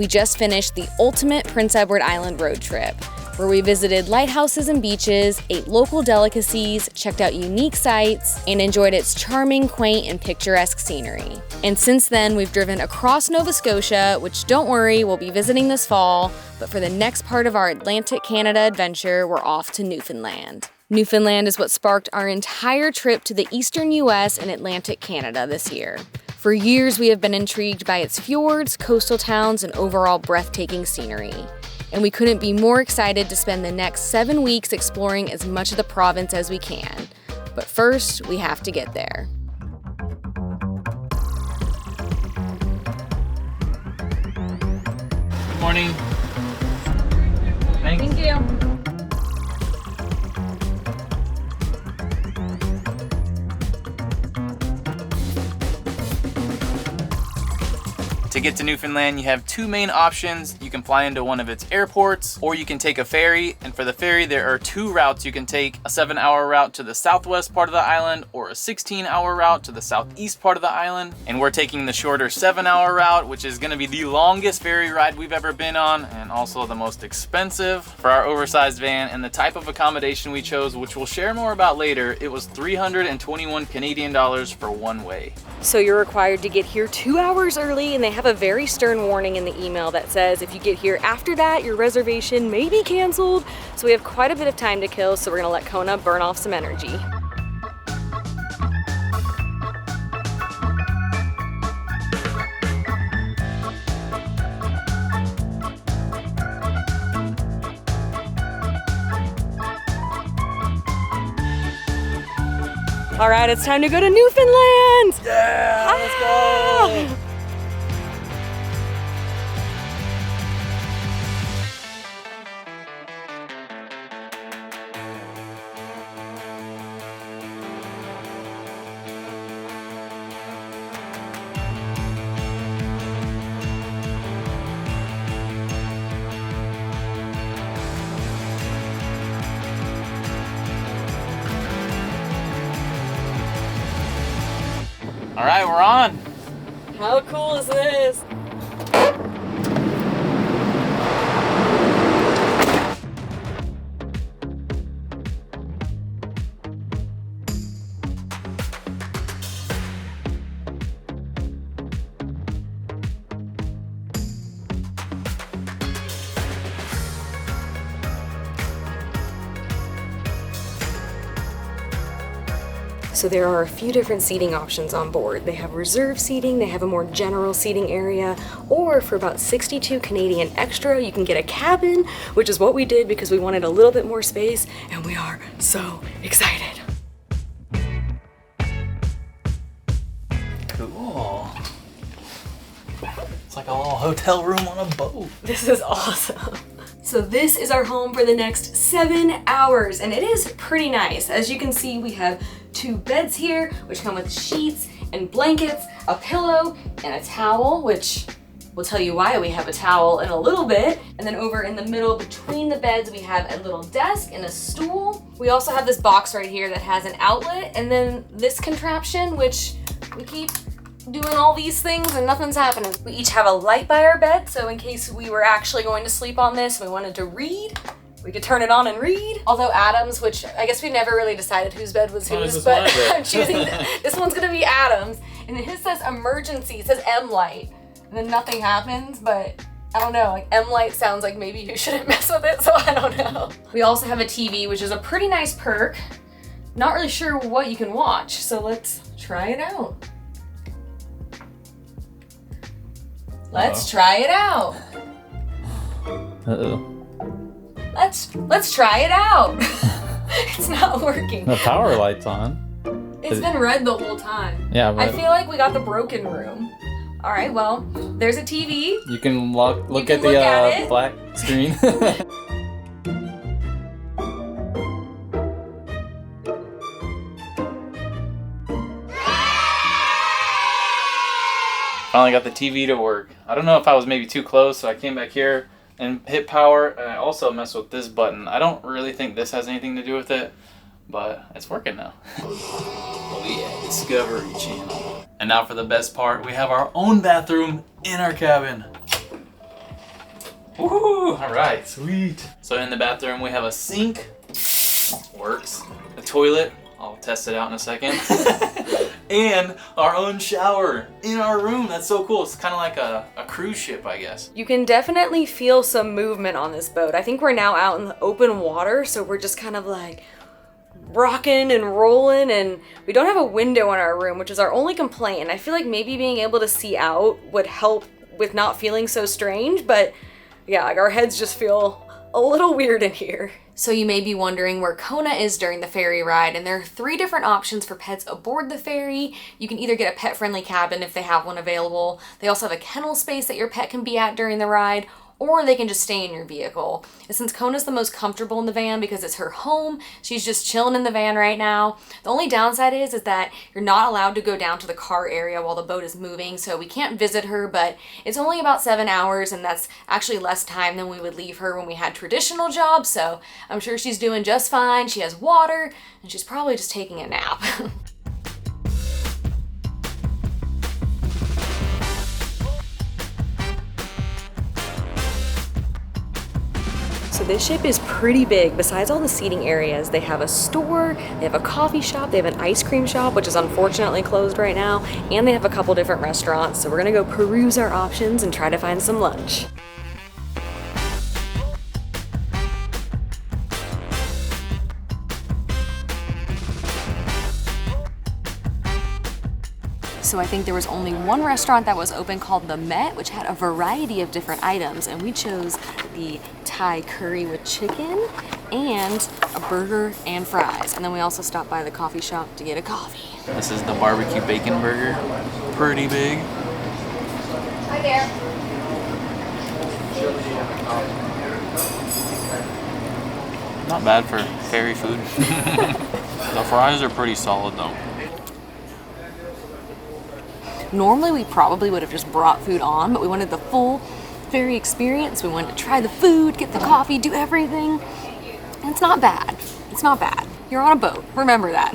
We just finished the ultimate Prince Edward Island road trip, where we visited lighthouses and beaches, ate local delicacies, checked out unique sights, and enjoyed its charming, quaint, and picturesque scenery. And since then, we've driven across Nova Scotia, which, don't worry, we'll be visiting this fall, but for the next part of our Atlantic Canada adventure, we're off to Newfoundland. Newfoundland is what sparked our entire trip to the eastern US and Atlantic Canada this year. For years, we have been intrigued by its fjords, coastal towns, and overall breathtaking scenery. And we couldn't be more excited to spend the next 7 weeks exploring as much of the province as we can. But first, we have to get there. Good morning. Thanks. Thank you. To get to Newfoundland, you have two main options. You can fly into one of its airports, or you can take a ferry. And for the ferry, there are two routes you can take: a 7-hour route to the southwest part of the island, or a 16-hour route to the southeast part of the island. And we're taking the shorter 7-hour route, which is gonna be the longest ferry ride we've ever been on, and also the most expensive. For our oversized van and the type of accommodation we chose, which we'll share more about later, it was 321 Canadian dollars for one way. So you're required to get here 2 hours early, and they have a very stern warning in the email that says if you get here after that, your reservation may be canceled. So we have quite a bit of time to kill, so we're gonna let Kona burn off some energy. All right, it's time to go to Newfoundland! Yeah, let's go! All right, we're on. How cool is this? So there are a few different seating options on board. They have reserve seating, they have a more general seating area, or for about 62 Canadian extra, you can get a cabin, which is what we did because we wanted a little bit more space, and we are so excited. Cool. It's like a little hotel room on a boat. This is awesome. So this is our home for the next 7 hours, and it is pretty nice. As you can see, we have 2 beds here, which come with sheets and blankets, a pillow, and a towel, which we'll tell you why we have a towel in a little bit. And then over in the middle between the beds, we have a little desk and a stool. We also have this box right here that has an outlet, and then this contraption, which we keep doing all these things and nothing's happening. We each have a light by our bed, so in case we were actually going to sleep on this and we wanted to read, we could turn it on and read. Although Adam's, which I guess we never really decided whose bed was whose, but I'm choosing this one's gonna be Adam's. And then his says emergency, it says M light. And then nothing happens, but I don't know, like M light sounds like maybe you shouldn't mess with it, so I don't know. We also have a TV, which is a pretty nice perk. Not really sure what you can watch, so let's try it out. Let's try it out. Uh-oh. Let's try it out. It's not working. The power light's on. It's been red the whole time. Yeah, but I feel like we got the broken room. All right, well, there's a TV. you can look can at look the at it. black screen. Finally got the TV to work. I don't know if I was maybe too close, so I came back here and hit power, and I also messed with this button. I don't really think this has anything to do with it, but it's working now. Oh yeah, Discovery Channel. And now for the best part, we have our own bathroom in our cabin. Woo! All right, sweet. So in the bathroom we have a sink, works, a toilet, I'll test it out in a second, and our own shower in our room. That's so cool. It's kind of like a cruise ship, I guess. You can definitely feel some movement on this boat. I think we're now out in the open water, so we're just kind of like rocking and rolling, and we don't have a window in our room, which is our only complaint. And I feel like maybe being able to see out would help with not feeling so strange, but yeah, like our heads just feel a little weird in here. So you may be wondering where Kona is during the ferry ride, and there are 3 different options for pets aboard the ferry. You can either get a pet-friendly cabin if they have one available. They also have a kennel space that your pet can be at during the ride, or they can just stay in your vehicle. And since Kona's the most comfortable in the van because it's her home, she's just chilling in the van right now. The only downside is that you're not allowed to go down to the car area while the boat is moving, so we can't visit her, but it's only about 7 hours, and that's actually less time than we would leave her when we had traditional jobs, so I'm sure she's doing just fine. She has water, and she's probably just taking a nap. So this ship is pretty big. Besides all the seating areas, they have a store, they have a coffee shop, they have an ice cream shop, which is unfortunately closed right now, and they have a couple different restaurants. So we're gonna go peruse our options and try to find some lunch. So I think there was only one restaurant that was open called The Met, which had a variety of different items, and we chose the Thai curry with chicken and a burger and fries. And then we also stopped by the coffee shop to get a coffee. This is the barbecue bacon burger. Pretty big. Hi there. Not bad for ferry food. The fries are pretty solid though. Normally we probably would have just brought food on, but we wanted the full ferry experience. We wanted to try the food, get the coffee, do everything. And it's not bad. It's not bad. You're on a boat. Remember that.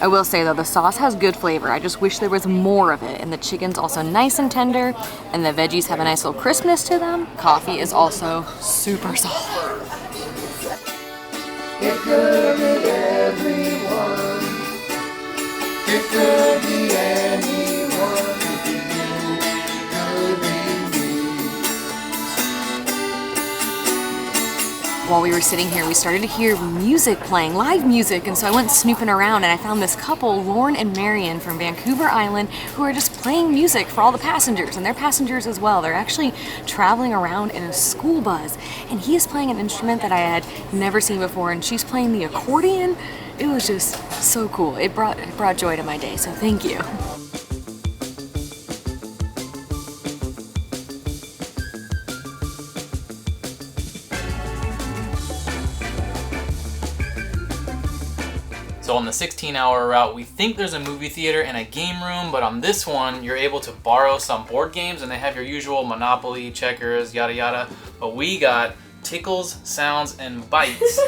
I will say though, the sauce has good flavor. I just wish there was more of it. And the chicken's also nice and tender, and the veggies have a nice little crispness to them. Coffee is also super solid. It could be everyone. It could be anyone. If you knew, it could be me. While we were sitting here, we started to hear music playing, live music, and so I went snooping around and I found this couple, Lauren and Marion from Vancouver Island, who are just playing music for all the passengers, and they're passengers as well. They're actually traveling around in a school bus, and he is playing an instrument that I had never seen before, and she's playing the accordion. It was just so cool. It brought joy to my day, so thank you. So on the 16-hour route, we think there's a movie theater and a game room, but on this one, you're able to borrow some board games, and they have your usual Monopoly, checkers, yada yada. But we got Tickles, Sounds, and Bites.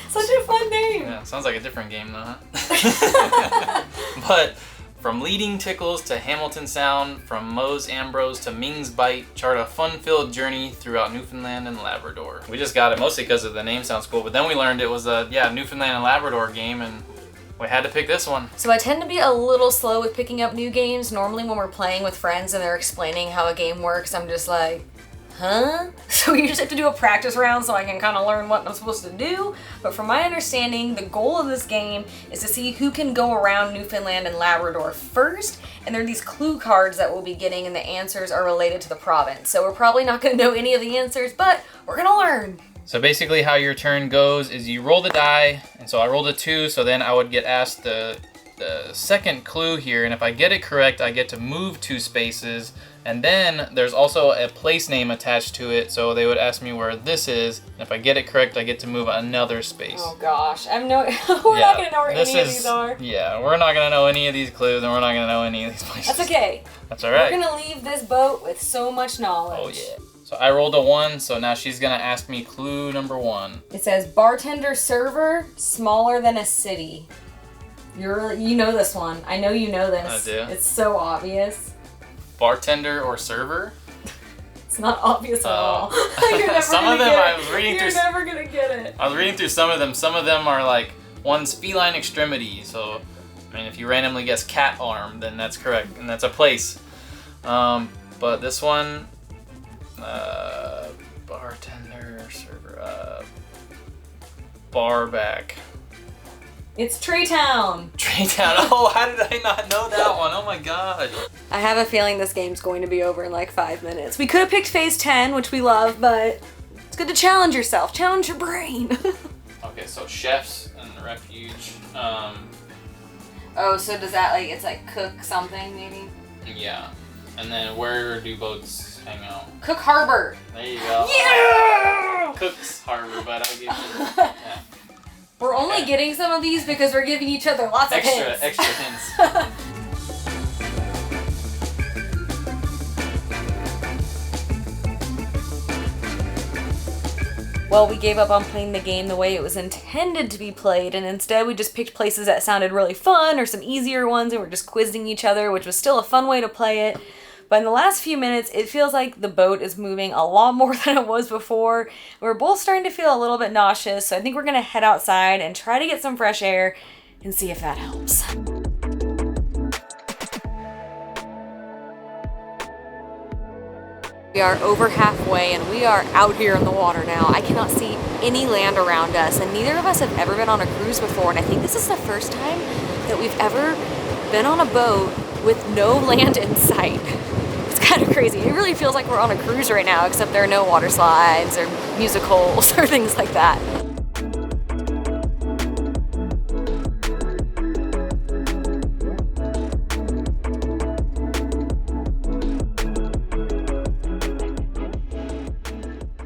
Such a fun name. Yeah, sounds like a different game though, huh? But from Leading Tickles to Hamilton Sound, from Moe's Ambrose to Ming's Bite, chart a fun-filled journey throughout Newfoundland and Labrador. We just got it mostly because of the name sounds cool, but then we learned it was a Newfoundland and Labrador game, and we had to pick this one. So I tend to be a little slow with picking up new games. Normally when we're playing with friends and they're explaining how a game works, I'm just like, huh? So we usually have to do a practice round so I can kind of learn what I'm supposed to do. But from my understanding, the goal of this game is to see who can go around Newfoundland and Labrador first. And there are these clue cards that we'll be getting, and the answers are related to the province. So we're probably not going to know any of the answers, but we're going to learn. So basically how your turn goes is you roll the die, and so I rolled a 2, so then I would get asked the second clue here, and if I get it correct, I get to move 2 spaces, and then there's also a place name attached to it, so they would ask me where this is, and if I get it correct, I get to move another space. Oh gosh, we're not going to know where any of these are. Yeah, we're not going to know any of these clues, and we're not going to know any of these places. That's okay. That's all right. We're going to leave this boat with so much knowledge. Oh yeah. So I rolled a 1, so now she's gonna ask me clue number 1. It says bartender server, smaller than a city. You know this one. I know you know this. I do. It's so obvious. Bartender or server? It's not obvious at all. You're never Some gonna of them get I it. was reading You're through. never gonna get it. I was reading through some of them. Some of them are like one's feline extremity. So, I mean, if you randomly guess cat arm, then that's correct, and that's a place. But this one, bartender, server, bar back. It's Traytown. Traytown. Oh, how did I not know that one? Oh my god. I have a feeling this game's going to be over in like 5 minutes. We could have picked phase 10, which we love, but it's good to challenge yourself. Challenge your brain. Okay, so chefs and refuge. Oh, so does that like, it's like cook something maybe? Yeah. And then where do boats hang out? Cook Harbor. There you go. Yeah! Cook's Harbor, but I'll give you. Yeah. We're only getting some of these because we're giving each other lots of hints. Extra hints. Well, we gave up on playing the game the way it was intended to be played, and instead we just picked places that sounded really fun or some easier ones, and we're just quizzing each other, which was still a fun way to play it. But in the last few minutes, it feels like the boat is moving a lot more than it was before. We're both starting to feel a little bit nauseous, so I think we're gonna head outside and try to get some fresh air and see if that helps. We are over halfway and we are out here in the water now. I cannot see any land around us, and neither of us have ever been on a cruise before, and I think this is the first time that we've ever been on a boat with no land in sight. It's kind of crazy. It really feels like we're on a cruise right now, except there are no water slides or musicals or things like that.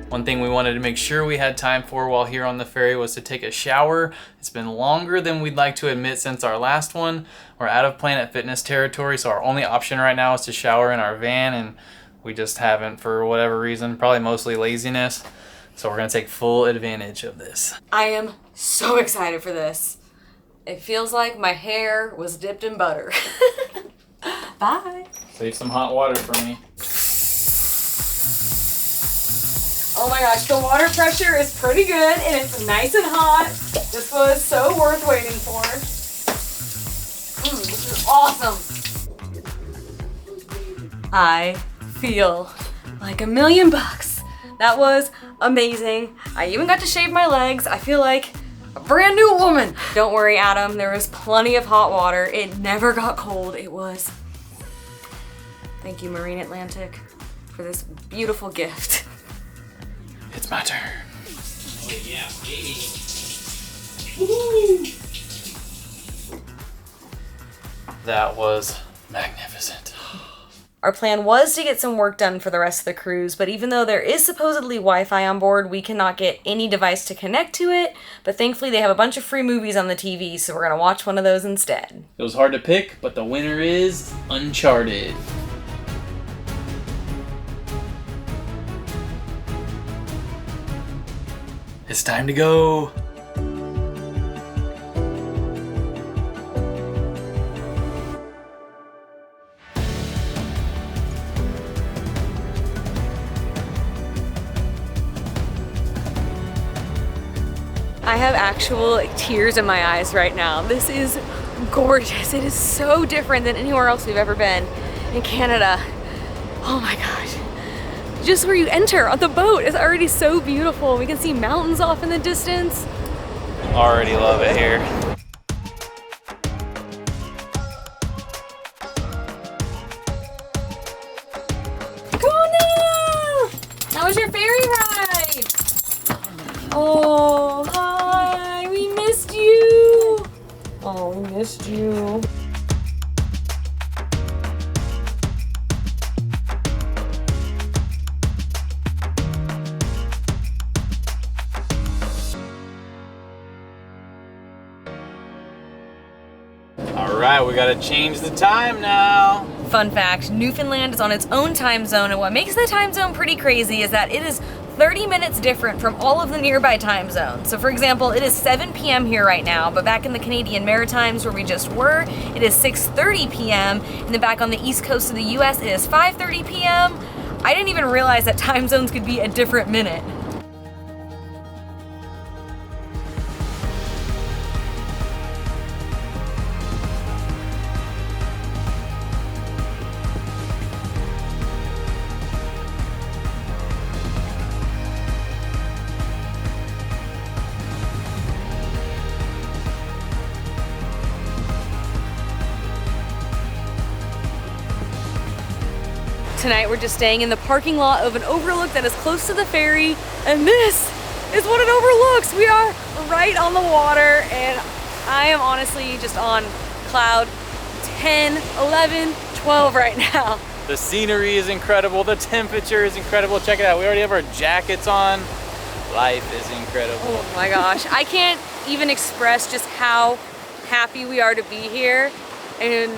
One thing we wanted to make sure we had time for while here on the ferry was to take a shower. It's been longer than we'd like to admit since our last one. We're out of Planet Fitness territory, so our only option right now is to shower in our van, and we just haven't for whatever reason, probably mostly laziness. So we're gonna take full advantage of this. I am so excited for this. It feels like my hair was dipped in butter. Bye. Save some hot water for me. Oh my gosh, the water pressure is pretty good and it's nice and hot. This was so worth waiting for. This is awesome. I feel like $1,000,000. That was amazing. I even got to shave my legs. I feel like a brand new woman. Don't worry, Adam, there was plenty of hot water. It never got cold. It was. Thank you, Marine Atlantic, for this beautiful gift. It's my turn. Oh yeah, baby. That was magnificent. Our plan was to get some work done for the rest of the cruise, but even though there is supposedly Wi-Fi on board, we cannot get any device to connect to it. But thankfully they have a bunch of free movies on the TV, so we're gonna watch one of those instead. It was hard to pick, but the winner is Uncharted. It's time to go. I have actual tears in my eyes right now. This is gorgeous. It is so different than anywhere else we've ever been in Canada. Oh my gosh. Just where you enter on the boat is already so beautiful. We can see mountains off in the distance. Already love it here. Kona! How was your ferry ride? Oh, hi, we missed you. Oh, we missed you. All right, we gotta change the time now. Fun fact, Newfoundland is on its own time zone, and what makes the time zone pretty crazy is that it is 30 minutes different from all of the nearby time zones. So for example, it is 7 p.m. here right now, but back in the Canadian Maritimes where we just were, it is 6:30 p.m. And then back on the east coast of the US, it is 5:30 p.m. I didn't even realize that time zones could be a different minute. Tonight we're just staying in the parking lot of an overlook that is close to the ferry, and this is what it overlooks. We are right on the water, and I am honestly just on cloud 10, 11, 12 right now. The scenery is incredible, the temperature is incredible. Check it out, we already have our jackets on. Life is incredible. Oh my gosh, I can't even express just how happy we are to be here. And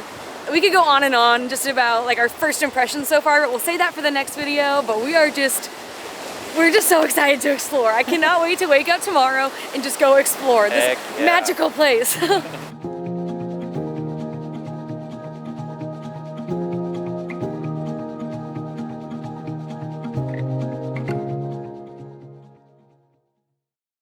we could go on just about like our first impressions so far, but we'll say that for the next video. But we're just so excited to explore. I cannot wait to wake up tomorrow and just go explore this magical place.